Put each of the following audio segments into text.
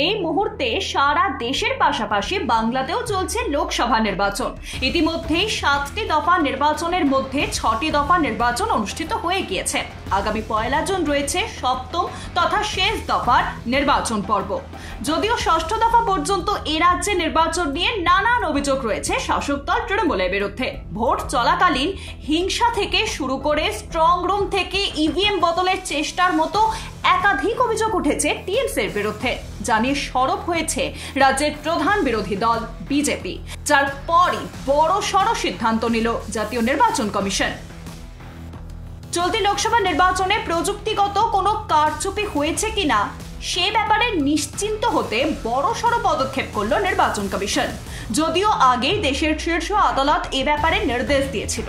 এই মুহূর্তে সারা দেশের পাশাপাশি বাংলাতেও চলছে লোকসভা নির্বাচন। ইতিমধ্যেই 7টি দফা নির্বাচনের মধ্যে 6টি দফা নির্বাচন অনুষ্ঠিত হয়ে গিয়েছে। আগামী 1 জুন রয়েছে 7ম তথা শেষ দফার নির্বাচন পর্ব। যদিও 6ষ্ঠ দফা পর্যন্ত এ রাজ্যে নির্বাচন নিয়ে নানান অভিযোগ রয়েছে শাসক দল তৃণমূলের বিরুদ্ধে। ভোট চলাকালীন হিংসা থেকে শুরু করে স্ট্রং রুম থেকে ইভিএম বদলের চেষ্টার মতো একাধিক অভিযোগ উঠেছে টিএমসির বিরুদ্ধে, যা নিয়ে সরব হয়েছে রাজ্যের প্রধান বিরোধী দল বিজেপি, যার পরই বড়সড় সিদ্ধান্ত নিল জাতীয় নির্বাচন কমিশন। চলতি লোকসভা নির্বাচনে প্রযুক্তিগত কোনো কারচুপি হয়েছে কিনা সে ব্যাপারে নিশ্চিন্ত হতে বড়সড় পদক্ষেপ করল নির্বাচন কমিশন। যদিও আগেই দেশের শীর্ষ আদালত এ ব্যাপারে নির্দেশ দিয়েছিল,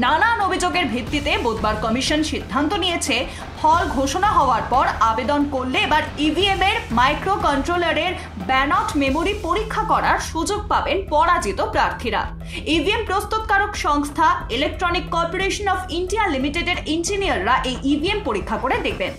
নানান অভিযোগের ভিত্তিতে বুধবার কমিশন সিদ্ধান্ত নিয়েছে ফল ঘোষণা হওয়ার পর আবেদন করলে এবার ইভিএম এর মাইক্রো কন্ট্রোলারের ব্যানট মেমোরি পরীক্ষা করার সুযোগ পাবেন পরাজিত প্রার্থীরা। ইভিএম প্রস্তুতকারক সংস্থা ইলেকট্রনিক কর্পোরেশন অফ ইন্ডিয়া লিমিটেডের ইঞ্জিনিয়াররা এই ইভিএম পরীক্ষা করে দেখবেন।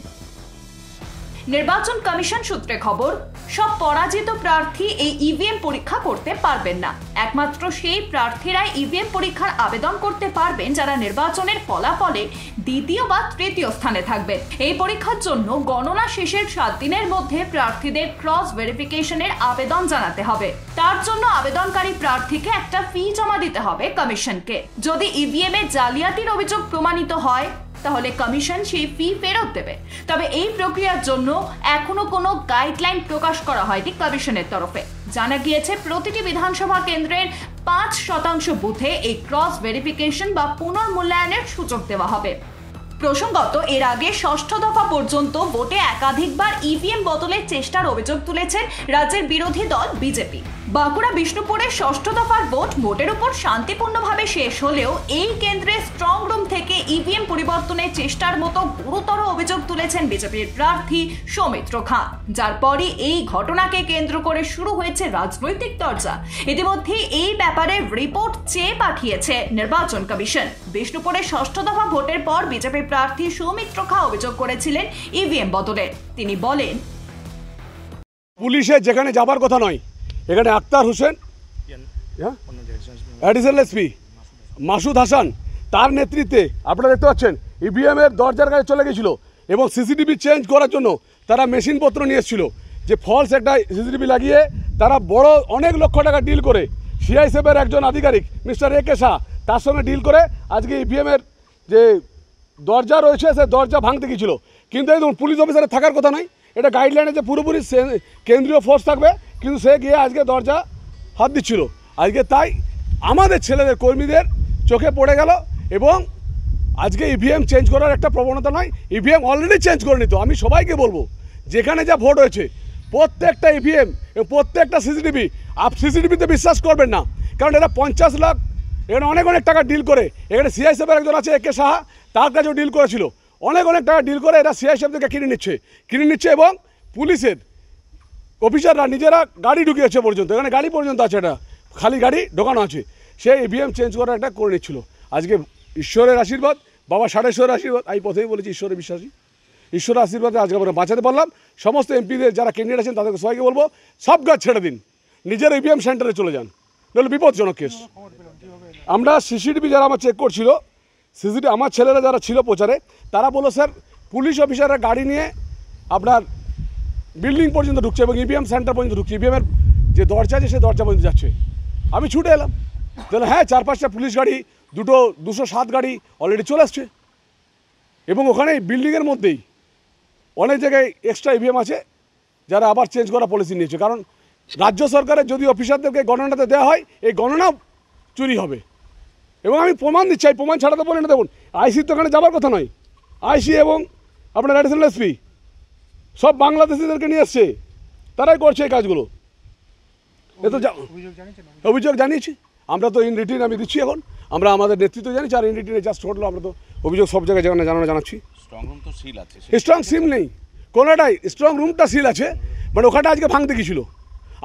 নির্বাচন কমিশন সূত্রে খবর, সব পরাজিত প্রার্থী এই ইভিএম পরীক্ষা করতে পারবেন না। একমাত্র সেই প্রার্থীরাই ইভিএম পরীক্ষার আবেদন করতে পারবেন যারা নির্বাচনের ফলাফলে দ্বিতীয় বা তৃতীয় স্থানে থাকবেন। এই পরীক্ষার জন্য গণনা শেষের 7 দিনের মধ্যে প্রার্থীদের ক্রস ভেরিফিকেশনের আবেদন জানাতে হবে। তার জন্য আবেদনকারী প্রার্থীকে একটা ফি জমা দিতে হবে কমিশনকে। যদি ইভিএম এ জালিয়াতির অভিযোগ প্রমাণিত হয় তাহলে কমিশন সেই ফি ফেরত দেবে। তবে এই প্রক্রিয়ার জন্য এখনো কোনো গাইডলাইন প্রকাশ করা হয়নি কমিশনের তরফে। জানা গিয়েছে প্রতিটি বিধানসভা কেন্দ্রের 5% বুথে এই ক্রস ভেরিফিকেশন বা পুনর্মূল্যায়নের সুযোগ দেওয়া হবে। প্রসঙ্গত, এর আগে 6ষ্ঠ দফা পর্যন্ত ভোটে একাধিকবার ইভিএম বদলের চেষ্টার অভিযোগ তুলেছেন রাজ্যের বিরোধী দল বিজেপি। বাঁকুড়া বিষ্ণুপুরের 6ষ্ঠ দফার ভোটের উপর শান্তিপূর্ণভাবে শেষ হলেও এই কেন্দ্রে স্ট্রং রুম থেকে ইভিএম পরিবর্তনের চেষ্টার মতো গুরুতর অভিযোগ তুলেছেন বিজেপির প্রার্থী সৌমিত্র খাঁ, যার পরই এই ঘটনাকে কেন্দ্র করে শুরু হয়েছে রাজনৈতিক চর্চা। ইতিমধ্যে এই ব্যাপারে রিপোর্ট চেয়ে পাঠিয়েছে নির্বাচন কমিশন। বিষ্ণুপুরের 6ষ্ঠ দফা ভোটের পর বিজেপি প্রার্থী সৌমিত্র খাঁ অভিযোগ করেছিলেন ইভিএম বদলের। তিনি বলেন, পুলিশের যেখানে যাবার কথা নয়, এখানে আক্তার হোসেন, অ্যাডিশনাল এসপি মাসুদ হাসান, তার নেতৃত্বে আপনারা দেখতে পাচ্ছেন ইভিএম এর দরজার কাছে চলে গেছিল এবং সিসিটিভি চেঞ্জ করার জন্য তারা মেশিনপত্র নিয়ে এসেছিল। যে ফলস একটা সিসিটিভি লাগিয়ে তারা বড় অনেক লক্ষ টাকা ডিল করে সিআইএসএফের একজন আধিকারিক মিস্টার একে শাহ তার সঙ্গে ডিল করে আজকে ইভিএম এর যে দরজা রয়েছে সে দরজা ভাঙতে গিয়েছিল। কিন্তু এই ধরুন পুলিশ অফিসারের থাকার কথা নয়, এটা গাইডলাইনে যে পুরোপুরি কেন্দ্রীয় ফোর্স থাকবে, কিন্তু সে গিয়ে আজকে দরজা হাত দিচ্ছিল। আজকে তাই আমাদের ছেলেদের কর্মীদের চোখে পড়ে গেল এবং আজকে ইভিএম চেঞ্জ করার একটা প্রবণতা নয়, ইভিএম অলরেডি চেঞ্জ করে নিত। আমি সবাইকে বলবো যেখানে যা ভোট হয়েছে প্রত্যেকটা ইভিএম এবং প্রত্যেকটা সিসিটিভিতে বিশ্বাস করবেন না, কারণ এরা 50 লাখ এখানে অনেক টাকা ডিল করে। এখানে সিআইএসএফের একজন আছে একে সাহা, তার কাছেও ডিল করেছিল। অনেক টাকা ডিল করে এরা সিআইএসএফ থেকে কিনে নিচ্ছে এবং পুলিশের অফিসাররা নিজেরা গাড়ি ঢুকিয়েছে পর্যন্ত, এখানে গাড়ি পর্যন্ত আছে, এটা খালি গাড়ি ঢোকানো আছে। সে ইভিএম চেঞ্জ করার একটা করে নিচ্ছিল। আজকে ঈশ্বরের আশীর্বাদ, বাবা সাড়েশ্বরের আশীর্বাদ, আমি প্রথমেই বলেছি ঈশ্বরের বিশ্বাসী, ঈশ্বরের আশীর্বাদে আজকে আমরা বাঁচাতে পারলাম। সমস্ত এমপিদের যারা ক্যান্ডিডেট আছেন তাদেরকে সবাইকে বলবো সব গাছ ছেড়ে দিন, নিজের ইভিএম সেন্টারে চলে যান, নাহলে বিপজ্জনক কেস। আমরা সিসিটিভি যারা আমার চেক করছিল, আমার ছেলেরা যারা ছিল প্রচারে, তারা বললো স্যার পুলিশ অফিসাররা গাড়ি নিয়ে আপনার বিল্ডিং পর্যন্ত ঢুকছে এবং ইভিএম সেন্টার পর্যন্ত ঢুকছে, ইভিএমের যে দরজা আছে সেই দরজা পর্যন্ত যাচ্ছে। আমি ছুটে এলাম, তাহলে হ্যাঁ 4-5টা পুলিশ গাড়ি, 207 গাড়ি অলরেডি চলে আসছে এবং ওখানে বিল্ডিংয়ের মধ্যেই অনেক জায়গায় এক্সট্রা ইভিএম আছে যারা আবার চেঞ্জ করা পলিসি নিয়েছে। কারণ রাজ্য সরকারের যদি অফিসারদেরকে গণনাতে দেওয়া হয়, এই গণনাও চুরি হবে এবং আমি প্রমাণ দিচ্ছি, প্রমাণ ছাড়া তো বলে না। দেখুন আইসির তো ওখানে যাবার কথা নয়, আইসি এবং আপনার অ্যাডিশনাল এসপি সব বাংলাদেশিদেরকে নিয়ে এসছে, তারাই করছে এই কাজগুলো। এ তো অভিযোগ জানিয়েছি আমরা, তো ইন রিটিন আমি দিচ্ছি। এখন আমরা আমাদের নেতৃত্ব জানিয়েছি, আর ইন রিটিনে জাস্ট হলো আমরা তো অভিযোগ সব জায়গায় যেখানে জানাচ্ছি। স্ট্রং রুম তো সিল আছে, স্ট্রং সিম নেই কোনোটাই, স্ট্রং রুমটা সিল আছে, মানে ওখানটা আজকে ভাঙতে গিয়েছিল।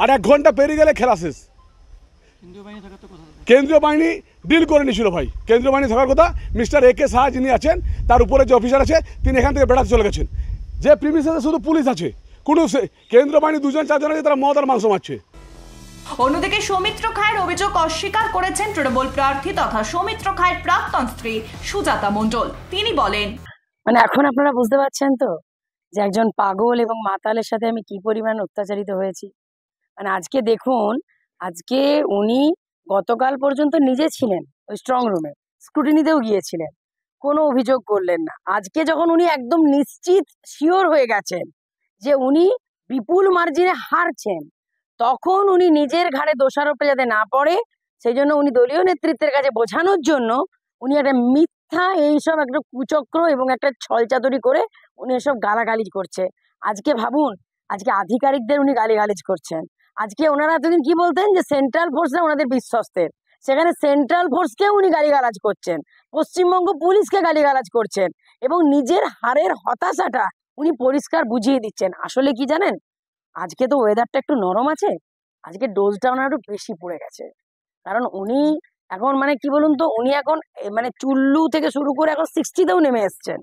আর 1 ঘন্টা পেরিয়ে গেলে খেলা শেষ। কেন্দ্রীয় বাহিনী ডিল করে নিয়েছিল ভাই, কেন্দ্রীয় বাহিনী থাকার কথা। মিস্টার একে শাহ যিনি আছেন, তার উপরে যে অফিসার আছে, তিনি এখান থেকে বেড়াতে চলে গেছেন। যে প্রিমিসেসে শুধু পুলিশ আছে, কোনো কেন্দ্র বাহিনী 2-4 আছে, তারা মদ আর মাংস মারছে। অন্যদিকে সৌমিত্র খায়ের অভিযোগ অস্বীকার করেছেন তৃণমূল প্রার্থী তথা সৌমিত্র খায়ের প্রাক্তন স্ত্রী সুজাতা মণ্ডল। তিনি বলেন, মানে এখন আপনারা বুঝতে পারছেন তো যে একজন পাগল এবং মাতালের সাথে আমি কি পরিমাণ অত্যাচারিত হয়েছি। মানে আজকে দেখুন, আজকে উনি গতকাল পর্যন্ত নিজে ছিলেন ওই স্ট্রং রুমে, স্ক্রুটিনিতেও গিয়েছিলেন, কোনো অভিযোগ করলেন না। আজকে যখন উনি একদম নিশ্চিত শিওর হয়ে গেছেন যে উনি বিপুল মার্জিনে হারছেন, তখন উনি নিজের ঘাড়ে দোষারোপে যাতে না পড়ে, সেই জন্য উনি দলীয় নেতৃত্বের কাছে বোঝানোর জন্য উনি একটা মিথ্যা এইসব একটা কুচক্র এবং একটা ছলচাতুরি করে উনি এসব গালাগালি করছে। আজকে ভাবুন, আজকে আধিকারিকদের উনি গালিগালিজ করছেন। আজকে ওনারা এতদিন কি বলতেন যে সেন্ট্রাল ফোর্সরা ওনাদের বিশ্বস্তের, সেখানে সেন্ট্রাল ফোর্সকেও উনি গালিগালাজ করছেন, পশ্চিমবঙ্গ পুলিশকে গালিগালাজ করছেন এবং নিজের হারের হতাশাটা উনি পরিষ্কার বুঝিয়ে দিচ্ছেন। আসলে কি জানেন, আজকে তো ওয়েদারটা একটু নরম আছে, আজকে ডোজটা ওনার একটু বেশি পড়ে গেছে। কারণ উনি এখন মানে কি বলুন তো, উনি এখন মানে চুল্লু থেকে শুরু করে এখন 60তেও নেমে এসছেন,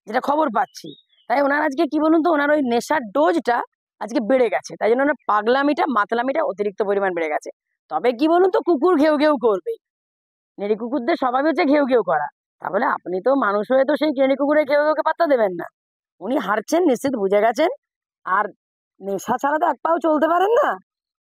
যেটা খবর পাচ্ছি। তাই ওনার আজকে কি বলুন তো, ওনার ওই নেশার ডোজটা আজকে বেড়ে গেছে, তাই জন্য ওনার পাগলামিটা মাতলামিটা অতিরিক্ত পরিমাণ বেড়ে গেছে। তবে কি বলুন তো, কুকুর ঘেউ ঘেউ করবে, নেড়ি কুকুরদের স্বভাব হচ্ছে ঘেউ ঘেউ করা। তাহলে আপনি তো মানুষ হয়ে তো সেই নেড়ি কুকুরের ঘেউ ঘেউকে পাত্তা দেবেন না। উনি হারছেন নিশ্চিত বুঝে গেছেন, আর নেশা ছাড়া তো এক পাও চলতে পারেন না।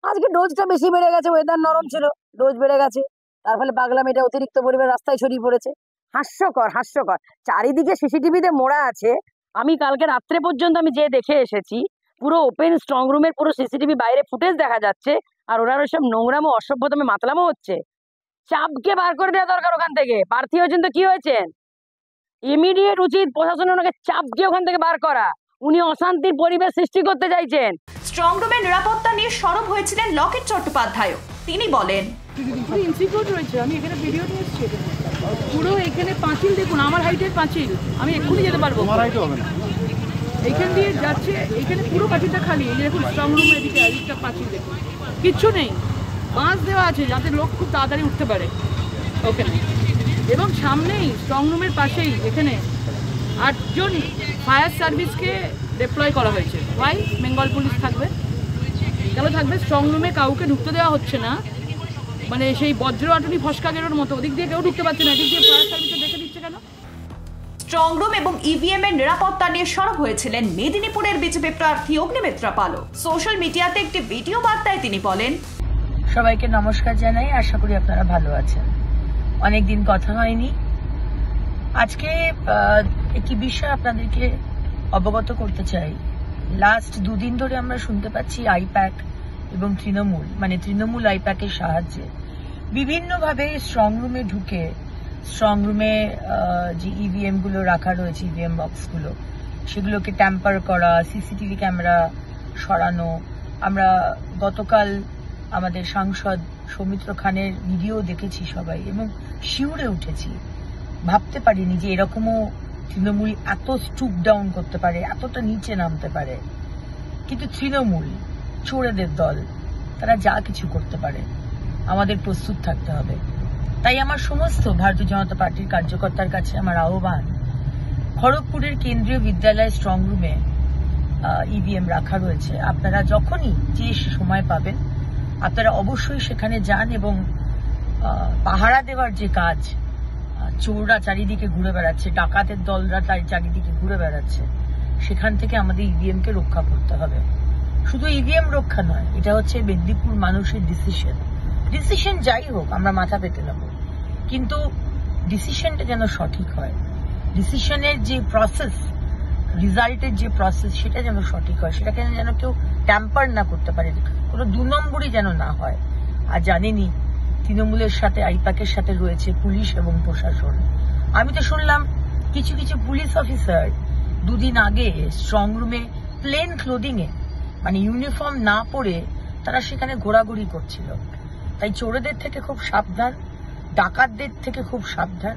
আজকে ডোজটা বেশি বেড়ে গেছে, ওয়েদার নরম ছিল, ডোজ বেড়ে গেছে, তার ফলে পাগলামিটা অতিরিক্ত পরিমাণ রাস্তায় ছড়িয়ে পড়েছে। হাস্যকর, হাস্যকর। চারিদিকে সিসিটিভিতে মোড়া আছে। আমি কালকে রাত্রে পর্যন্ত আমি যে দেখে এসেছি, পুরো ওপেন স্ট্রং রুমের পুরো সিসিটিভি বাইরে ফুটেজ দেখা যাচ্ছে, আর ওনার সব নোংরামো অসভ্যতমে মাতলামো হচ্ছে। চাপকে বার করে দেওয়া দরকার ওখান থেকে। প্রার্থী হয়েছেন তো কি হয়েছেন, ইমিডিয়েট উচিত প্রশাসনের ওনাকে চাপকে ওখান থেকে বার করা। উনি অশান্তির পরিবেশ সৃষ্টি করতে চাইছেন। স্ট্রং রুমের নিরাপত্তা নিয়ে সরব হয়েছিলেন লকেট চট্টোপাধ্যায়। তিনি বলেন, ইনসিকিউর রয়েছে, আমি এখানে ভিডিও নিয়ে এসেছি, পুরো এখানে পাঁচিল দেখুন, আমার হাইটের পাঁচিল, আমি এক্ষুনি যেতে পারবো, এইখান দিয়ে যাচ্ছে, এখানে পুরো পাঁচিলটা খালি। এই দেখুন স্ট্রং রুমের দিকে একটা পাঁচিল দেখুন, কিচ্ছু নেই, বাঁশ দেওয়া আছে যাতে লোক খুব তাড়াতাড়ি উঠতে পারে ওখানে। এবং সামনেই স্ট্রং রুমের পাশেই এখানে 8জন ফায়ার সার্ভিসকে ডিপ্লয় করা হয়েছে। ওয়াই বেঙ্গল পুলিশ থাকবে, কেন থাকবে? স্ট্রং রুমে কাউকে ঢুকতে দেওয়া হচ্ছে না, মানে সেই বজ্র আটুনি ফসকা গেরোর মতো, ওদিক দিয়ে কেউ ঢুকতে পারছে না, এদিক দিয়ে ফায়ার সার্ভিসে দেখে দিচ্ছে কেন? স্ট্রং রুম এবং ইভিএম এর নিরাপত্তা নিয়ে সরব হয়েছিলেন মেদিনীপুরের বিজেপি প্রার্থী অগ্নিমিত্রা পালও। সোশ্যাল মিডিয়াতে একটি ভিডিও বার্তায় তিনি বলেন, সবাইকে নমস্কার জানাই, আশা করি আপনারা ভালো আছেন। অনেকদিন কথা হয়নি, আজকে একটি বিষয় আপনাদেরকে অবগত করতে চাই। লাস্ট 2 দিন ধরে আমরা শুনতে পাচ্ছি আইপ্যাক এবং তৃণমূল আইপ্যাকের সাহায্যে বিভিন্নভাবে স্ট্রং রুমে ঢুকে, স্ট্রং রুমে যে ইভিএম গুলো রাখা রয়েছে, ইভিএম বক্সগুলো, সেগুলোকে ট্যাম্পার করা, সিসিটিভি ক্যামেরা সরানো। আমরা গতকাল আমাদের সাংসদ সৌমিত্র খানের ভিডিও দেখেছি সবাই এবং শিউরে উঠেছি। ভাবতে পারিনি যে এরকমও তৃণমূল এত স্টুপ ডাউন করতে পারে, এতটা নিচে নামতে পারে। কিন্তু তৃণমূল চোরেদের দল, তারা যা কিছু করতে পারে, আমাদের প্রস্তুত থাকতে হবে। তাই আমার সমস্ত ভারতীয় জনতা পার্টির কার্যকর্তার কাছে আমার আহ্বান, খড়গপুরের কেন্দ্রীয় বিদ্যালয় স্ট্রং রুমে ইভিএম রাখা রয়েছে, আপনারা যখনই যে সময় পাবেন আপনারা অবশ্যই সেখানে যান এবং পাহারা দেওয়ার যে কাজ, চোররা চারিদিকে ঘুরে বেড়াচ্ছে, ডাকাতের দলরা তার চারিদিকে ঘুরে বেড়াচ্ছে, সেখান থেকে আমাদের ইভিএম কে রক্ষা করতে হবে। শুধু ইভিএম রক্ষা নয়, এটা হচ্ছে মেদিনীপুর মানুষের ডিসিশন যাই হোক আমরা মাথা পেতে নেব, কিন্তু ডিসিশনটা যেন সঠিক হয়, ডিসিশনের যে প্রসেস, রিজাল্টের যে প্রসেস, সেটা যেন সঠিক হয়, সেটাকে যেন কেউ ট্যাম্পার না করতে পারে, কোনো 2 নম্বরই যেন না হয়। আর জানেনই তৃণমূলের সাথে আইপ্যাকের সাথে রয়েছে পুলিশ এবং প্রশাসন। আমি তো শুনলাম কিছু কিছু পুলিশ অফিসার 2 দিন আগে স্ট্রং রুমে প্লেন ক্লোদিং এ, মানে ইউনিফর্ম না পরে তারা সেখানে ঘোরাঘুরি করছিল। তাই চোরেদের থেকে খুব সাবধান, ডাকাতদের থেকে খুব সাবধান।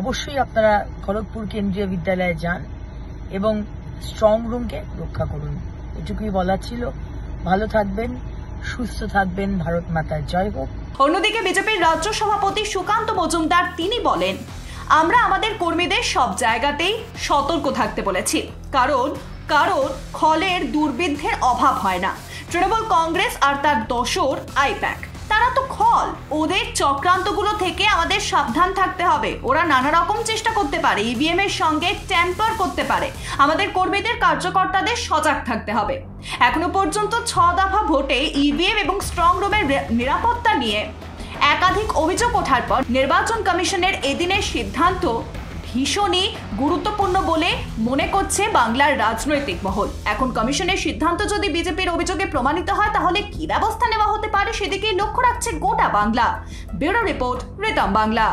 অবশ্যই আপনারা খড়গপুর কেন্দ্রীয় বিদ্যালয়ে যান এবং স্ট্রং রুমকে রক্ষা করুন। এটুকুই বলার ছিল। ভালো থাকবেন, সুস্থ থাকবেন, ভারত মাতার জয় হোক। অন্যদিকে বিজেপির রাজ্য সভাপতি সুকান্ত মজুমদার তিনি বলেন, আমরা আমাদের কর্মীদের সব জায়গাতেই সতর্ক থাকতে বলেছি, কারণ কারণ খলের দুর্বিদ্ধের অভাব হয় না। তৃণমূল কংগ্রেস আর তার দোসর আইপ্যাক, তারা তো খল। ওদের চক্রান্তগুলো থেকে আমাদের সাবধান থাকতে হবে। ওরা নানা রকম চেষ্টা করতে পারে, ইভিএম এর সঙ্গে ট্যাম্পার করতে পারে। আমাদের কর্মীদের, কার্যকর্তাদের সজাগ থাকতে হবে। এখনো পর্যন্ত 6 দফা ভোটে ইভিএম এবং স্ট্রং রুমের নিরাপত্তা নিয়ে একাধিক অভিযোগ ওঠার পর নির্বাচন কমিশনের এদিনের সিদ্ধান্ত ভীষণই গুরুত্বপূর্ণ বলে মনে করছে বাংলার রাজনৈতিক মহল। এখন কমিশনের সিদ্ধান্ত যদি বিজেপির অভিযোগে প্রমাণিত হয়, তাহলে কি ব্যবস্থা নেওয়া হতে পারে সেদিকেই লক্ষ্য রাখছে গোটা বাংলা। Bureau report, Ritam Bangla.